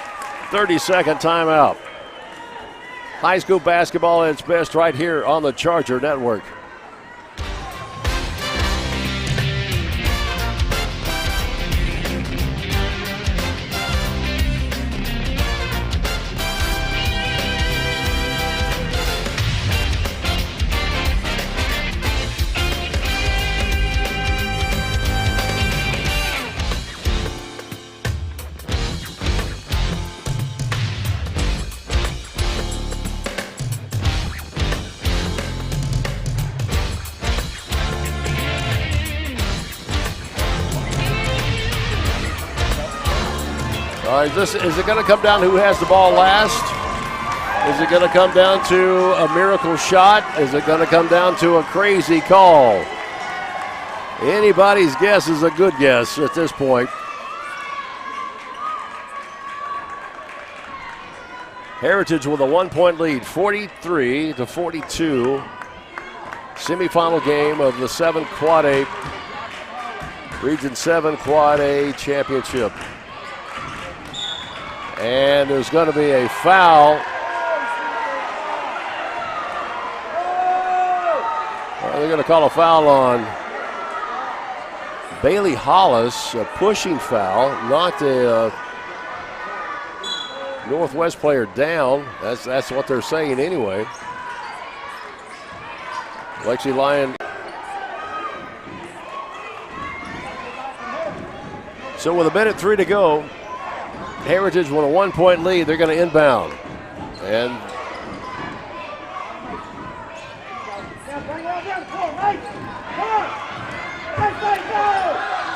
30-second timeout. High school basketball at its best right here on the Charger Network. Is it going to come down to who has the ball last? Is it going to come down to a miracle shot? Is it going to come down to a crazy call? Anybody's guess is a good guess at this point. Heritage with a 1-point lead, 43-42. Semifinal game of the 7 Quad A, Region 7 Quad A Championship. And there's going to be a foul. They're going to call a foul on Bailey Hollis, a pushing foul, knocked a Northwest player down. That's what they're saying anyway. Lexi Lyon. So with 1:03 to go, Heritage with a 1-point lead. They're going to inbound. And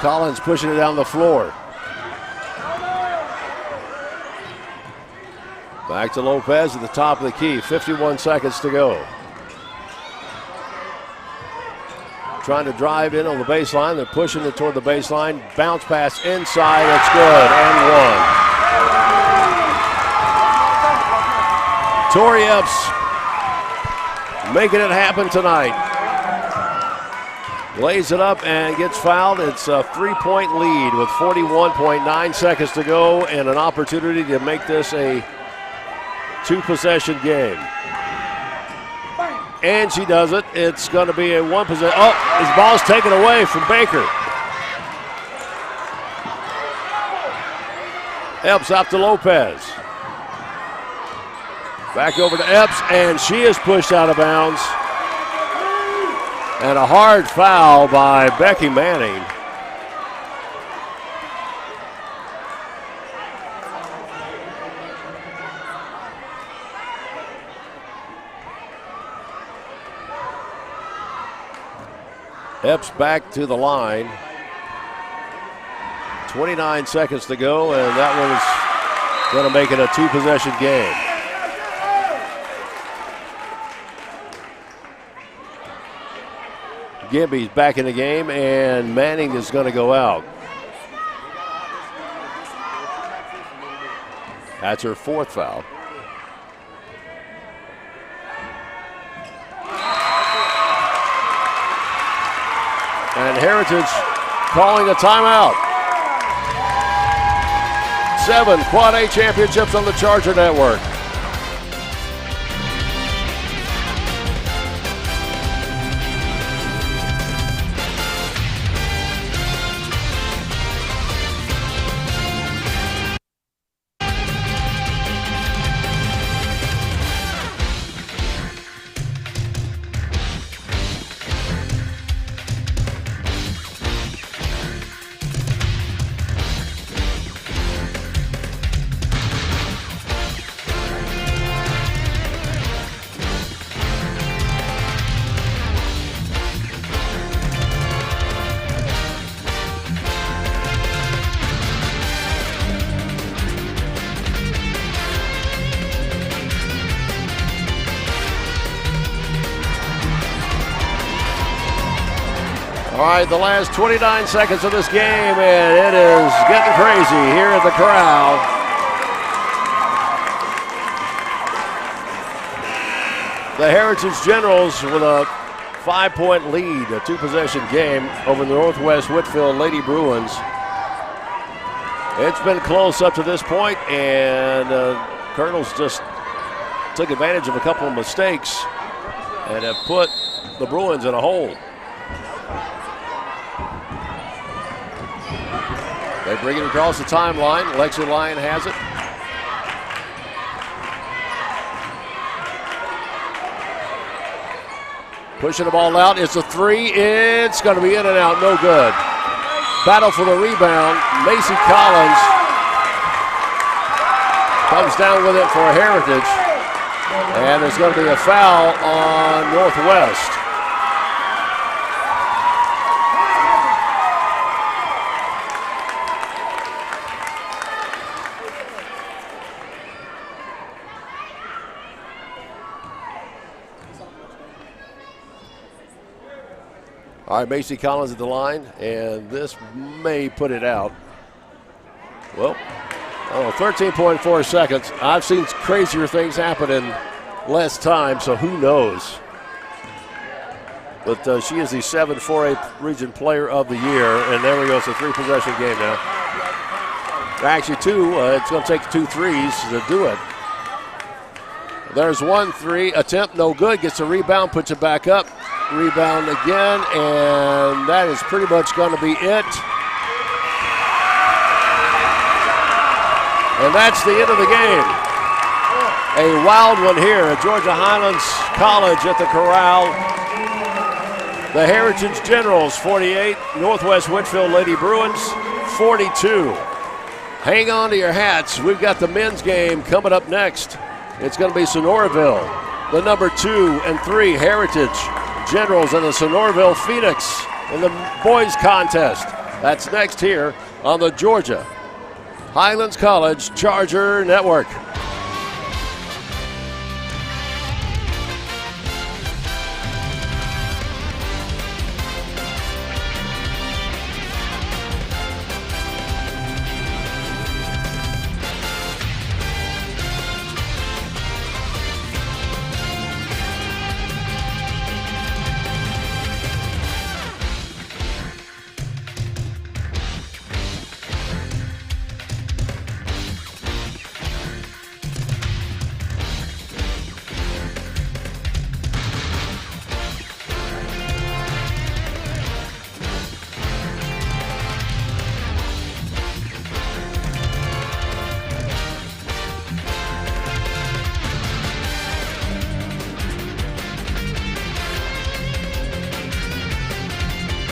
Collins pushing it down the floor. Back to Lopez at the top of the key. 51 seconds to go. Trying to drive in on the baseline. They're pushing it toward the baseline. Bounce pass inside. It's good. And 1. Tori Epps making it happen tonight. Lays it up and gets fouled. It's a 3-point lead with 41.9 seconds to go and an opportunity to make this a 2-possession game. And she does it. It's going to be a 1-possession. Oh, his ball's taken away from Baker. Epps out to Lopez. Back over to Epps, and she is pushed out of bounds. And a hard foul by Becky Manning. Epps back to the line. 29 seconds to go, and that one's going to make it a 2-possession game. Gibby's back in the game, and Manning is going to go out. That's her 4th foul. And Heritage calling a timeout. 7 Quad A championships on the Charger Network. All right, the last 29 seconds of this game, and it is getting crazy here at the Corral. The Heritage Generals with a 5-point lead, a 2-possession game over the Northwest Whitfield Lady Bruins. It's been close up to this point, and Colonels just took advantage of a couple of mistakes and have put the Bruins in a hole. They bring it across the timeline. Lexi Lyon has it. Pushing the ball out. It's a 3. It's going to be in and out. No good. Battle for the rebound. Macy Collins comes down with it for Heritage. And there's going to be a foul on Northwest. All right, Macy Collins at the line, and this may put it out. Well, 13.4 seconds. I've seen crazier things happen in less time, so who knows? But she is the 7-4A Region Player of the Year, and there we go. It's a 3-possession game now. Actually, 2. It's going to take 2 threes to do it. There's 1 3 attempt, no good. Gets a rebound, puts it back up. Rebound again, and that is pretty much going to be it. And that's the end of the game. A wild one here at Georgia Highlands College at the Corral. The Heritage Generals 48, Northwest Whitfield Lady Bruins 42. Hang on to your hats. We've got the men's game coming up next. It's going to be Sonoraville, the number 2 and 3 Heritage Generals, and the Sonoraville Phoenix in the boys contest. That's next here on the Georgia Highlands College Charger Network.